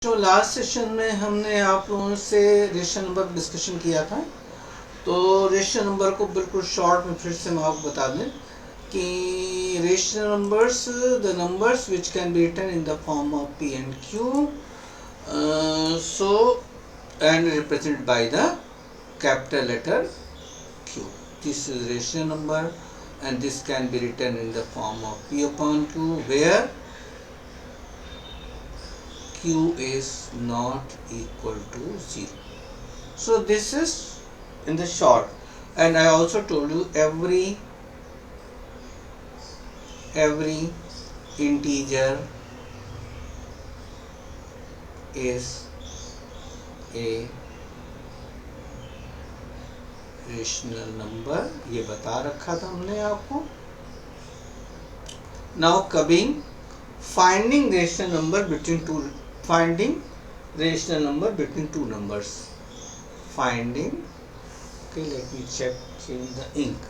जो last session में हमने आप लोगों से रेशनल नंबर डिस्कशन किया था, तो रेशनल नंबर को बिल्कुल शॉर्ट में फिर से मैं आपको बता दें कि rational numbers the numbers which can be written in the form of P and Q so and represented by the capital letter Q. This is rational number and this can be written in the form of P upon Q where Q is not equal to 0. So this is in the short, and I also told you every integer is a rational number, ये बता रखा था हमने आपको. Now coming finding rational number between two numbers. Finding, okay, let me check in the ink.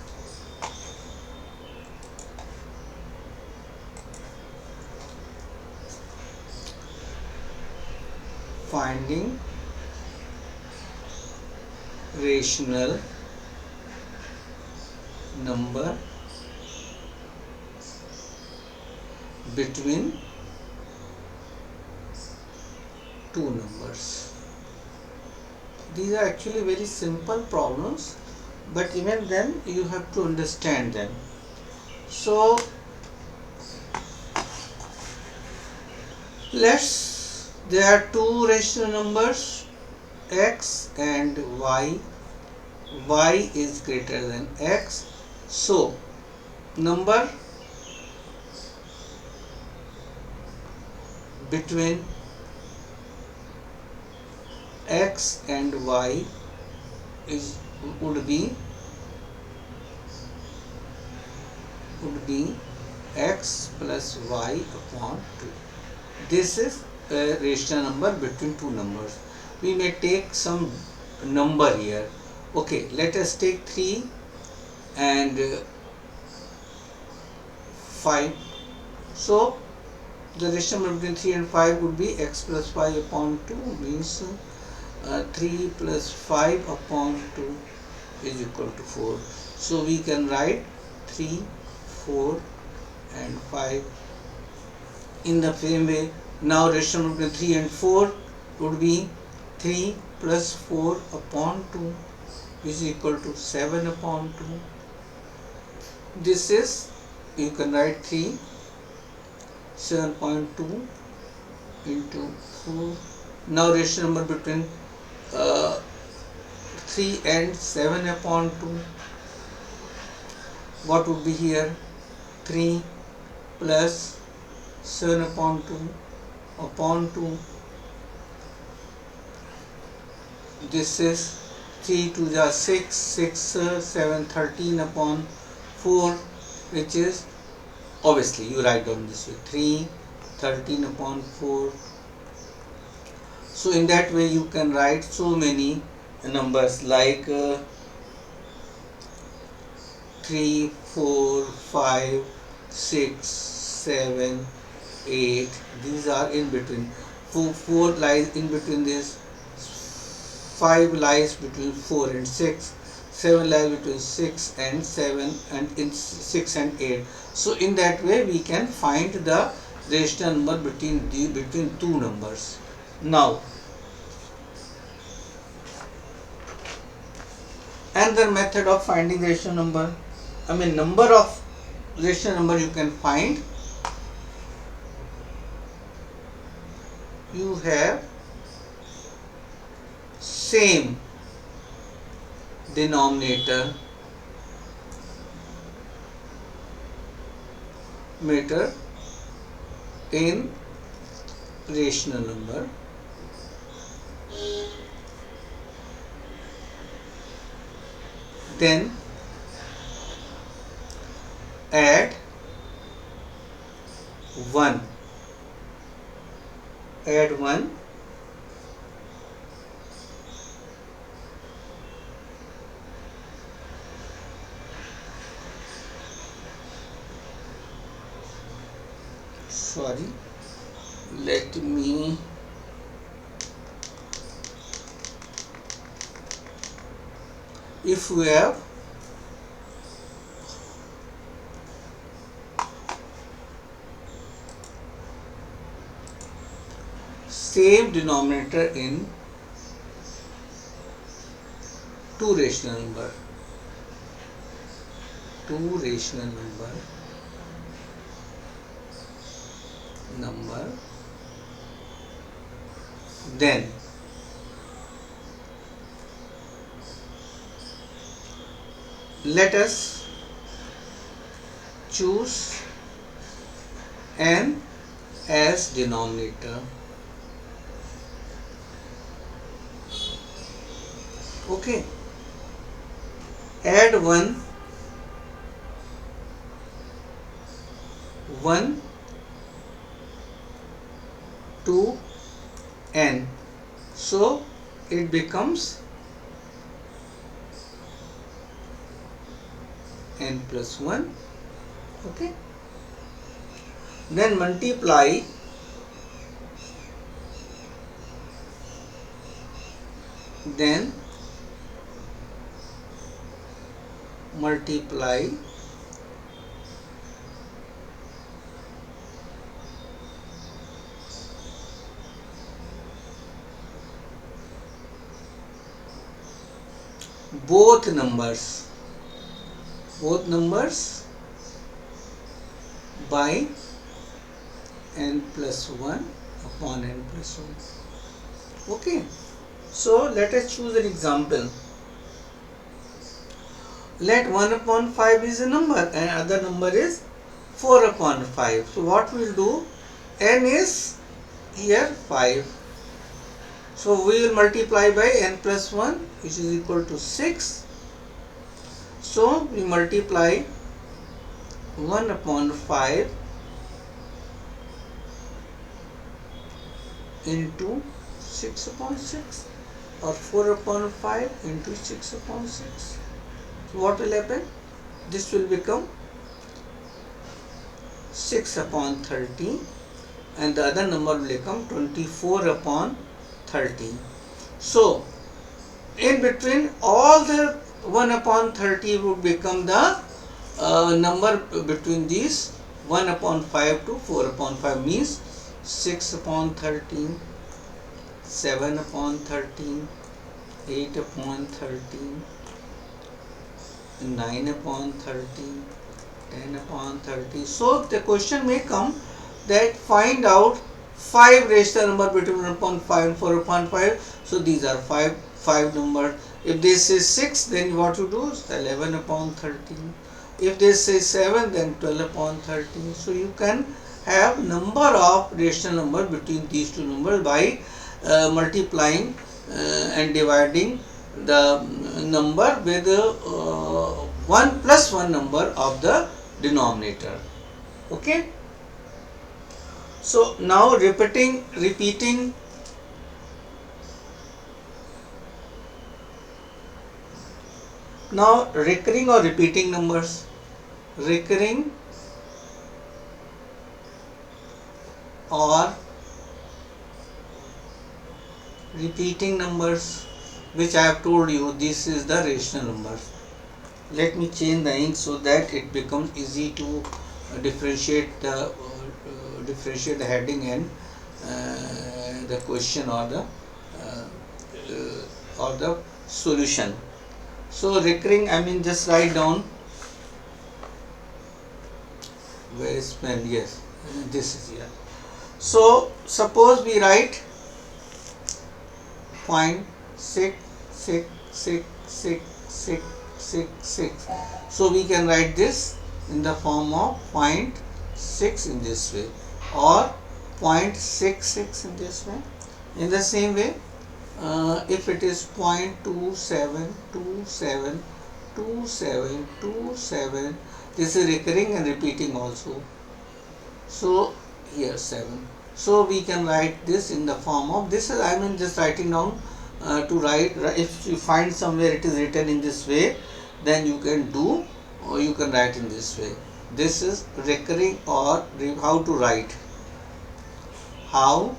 Finding rational number between two numbers. These are actually very simple problems, but even then you have to understand them. So there are two rational numbers, x and y. Y is greater than x, so number between x and y would be x plus y upon 2. This is a rational number between two numbers. We may take some number here. Okay, let us take 3 and 5. So the rational number between 3 and 5 would be x plus y upon 2, means 3 plus 5 upon 2 is equal to 4. So we can write 3, 4 and 5 in the same way. Now rational number between 3 and 4 would be 3 plus 4 upon 2 is equal to 7 upon 2. This is, you can write 3, 7.2 into 4. Now rational number between 3 and 7 upon 2. What would be here? 3 plus 7 upon 2 upon 2. This is 3 2 is 6, 7 13 upon 4, which is, obviously you write down this way, 3 13 upon 4. So in that way you can write so many numbers like 3, 4, 5, 6, 7, 8. These are in between. 4 lies in between this. 5 lies between 4 and 6. 7 lies between 6 and 7, and in 6 and 8. So in that way we can find the rational number between two numbers. Now another method of finding rational number, number of rational number you can find. You have same denominator in rational number, then add 1. Sorry, let me if we have same denominator in two rational number, then let us choose n as denominator. Okay, add 1 to n, so it becomes n plus 1. Okay, then multiply both numbers by n plus 1 upon n plus 1. Okay, so let us choose an example. Let 1 upon 5 is a number and other number is 4 upon 5. So what we will do, n is here 5. So we will multiply by n plus 1, which is equal to 6. So we multiply 1 upon 5 into 6 upon 6, or 4 upon 5 into 6 upon 6. So what will happen? This will become 6 upon 30 and the other number will become 24 upon 30. So in between, all the 1 upon 30 would become the number between these 1 upon 5 to 4 upon 5, means 6 upon 13, 7 upon 13, 8 upon 13, 9 upon 13, 10 upon 30. So the question may come that find out 5 rational number between 1 upon 5 and 4 upon 5. So these are 5 numbers. If they say 6, then what you do is 11 upon 13. If they say 7, then 12 upon 13. So you can have number of rational number between these two numbers by multiplying and dividing the number with 1 plus 1 number of the denominator. Okay. So now repeating now recurring or repeating numbers. Recurring or repeating numbers, which I have told you, this is the rational numbers. Let me change the ink so that it becomes easy to differentiate the heading and the question or the solution. So recurring, I mean just write down. Where is pen? Yes, this is here. So suppose we write 0.6666666. So we can write this in the form of 0.6 in this way, or 0.66 in this way. In the same way, if it is 0.27272727, this is recurring and repeating also. So here 7. So we can write this in the form of this. I mean just writing down to write. If you find somewhere it is written in this way, then you can do, or you can write in this way. This is recurring or how to write. How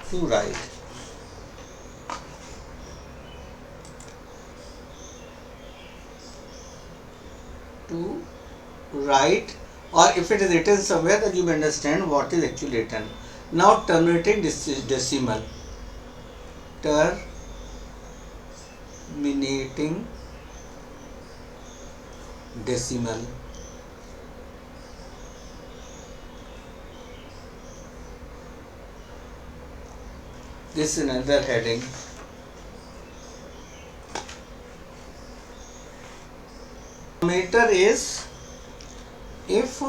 to write. to write, or if it is written somewhere, that you will understand what is actually written. Now terminating decimal. Terminating decimal. This is another heading. Denominator is if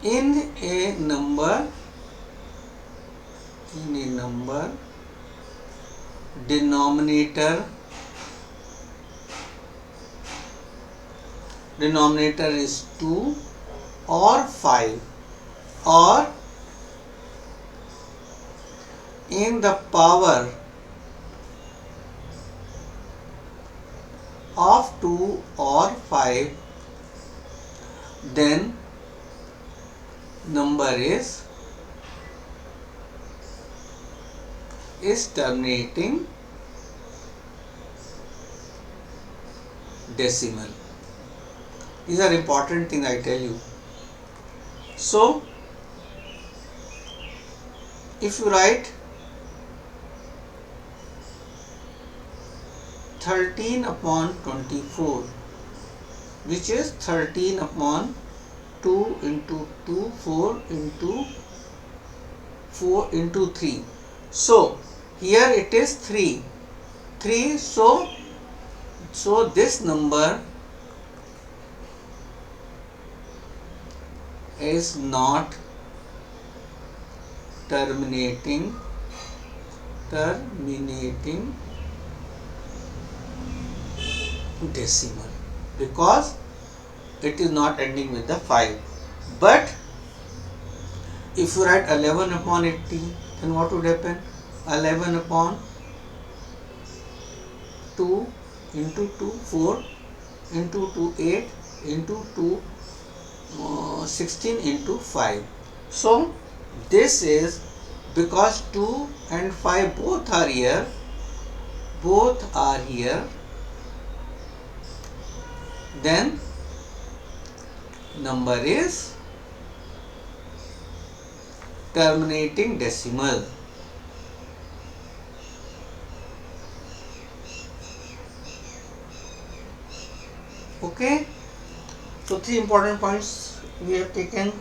in a number denominator is 2 or 5, or in the power of 2 or 5, then number is terminating decimal. These are important things I tell you. So if you write 13 upon 24, which is 13 upon 2 into 2, 4 into 3. So here it is 3. So this number is not terminating decimal, because it is not ending with the 5. But if you write 11 upon 80, then what would happen? 11 upon 2 into 2, 4 into 2, 8 into 2, 16 into 5. So this is because 2 and 5 both are here, then number is terminating decimal. Okay, so 3 important points we have taken.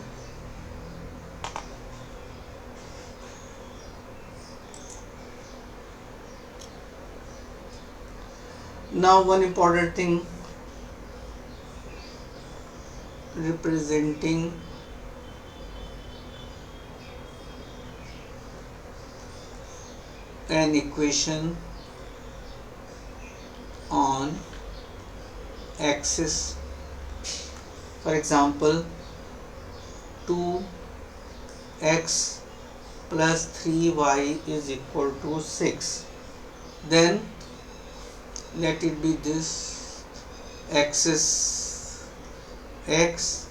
Now one important thing, representing an equation on axis. For example, 2x plus 3y is equal to 6. Then let it be this axis x,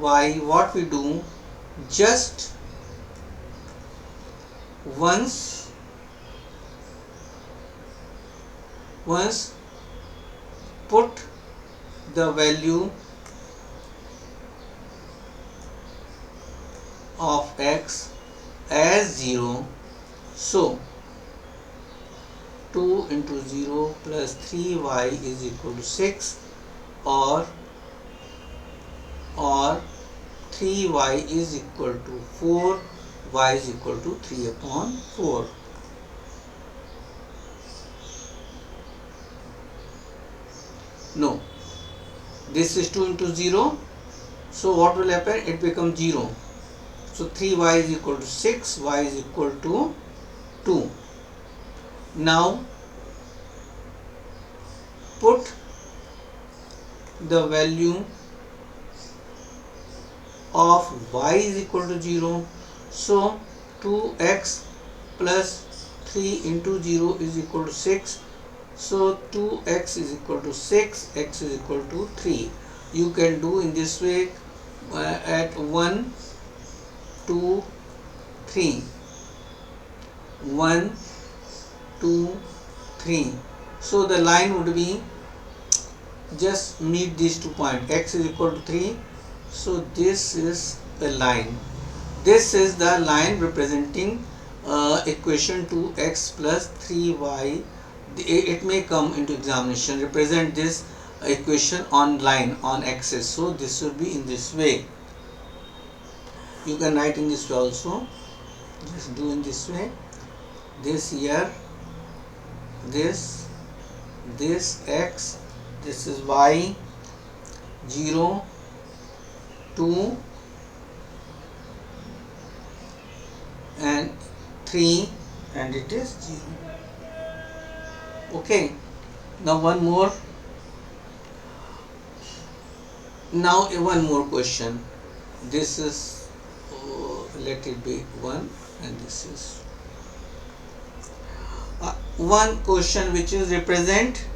y. What we do, just once put the value of x as 0. So 2 into 0 plus 3y is equal to 6, or 3y is equal to 4, y is equal to 3 upon 4. No, this is 2 into 0, so what will happen? It becomes 0. So 3y is equal to 6, y is equal to 2. Now put the value of y is equal to 0. So 2x plus 3 into 0 is equal to 6. So 2x is equal to 6, x is equal to 3. You can do in this way at 1, 2, 3. 1, 2, 3. So the line would be just meet these 2 points, x is equal to 3. So this is a line. This is the line representing equation 2x plus 3y. It may come into examination, represent this equation on line, on axis. So this will be in this way. You can write in this way also. Just do in this way. This here, this x, this is y, 0, 2 and 3, and it is 0. Okay, now one more question. This is let it be 1, and this is one question which is represent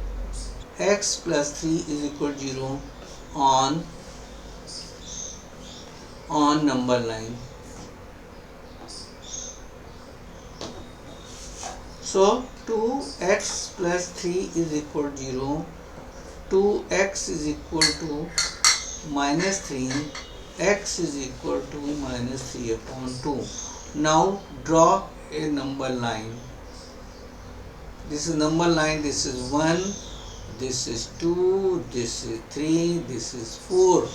x plus 3 is equal to 0 on number line. So 2x plus 3 is equal to 0, 2x is equal to minus 3, x is equal to minus 3 upon 2. Now draw a number line. This is number line, this is 1, this is 2, this is 3, this is 4,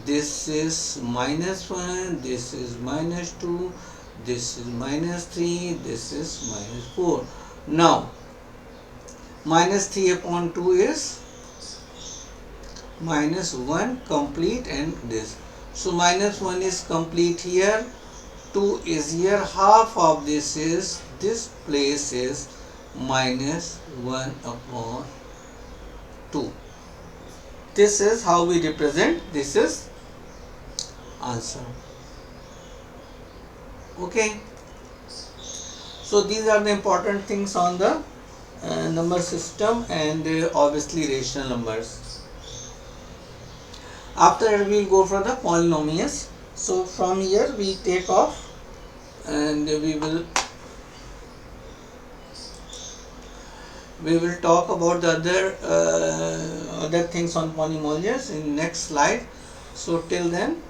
this is minus 1, this is minus 2, this is minus 3, this is minus 4. Now minus 3 upon 2 is minus 1 complete, and this. So minus 1 is complete here, 2 is here, half of this is, this place is minus 1 upon 2. This is how we represent, this is answer. Okay. So these are the important things on the number system, and obviously rational numbers. After that we will go for the polynomials. So from here we take off, and we will talk about the other things on polynomials in next slide. So till then,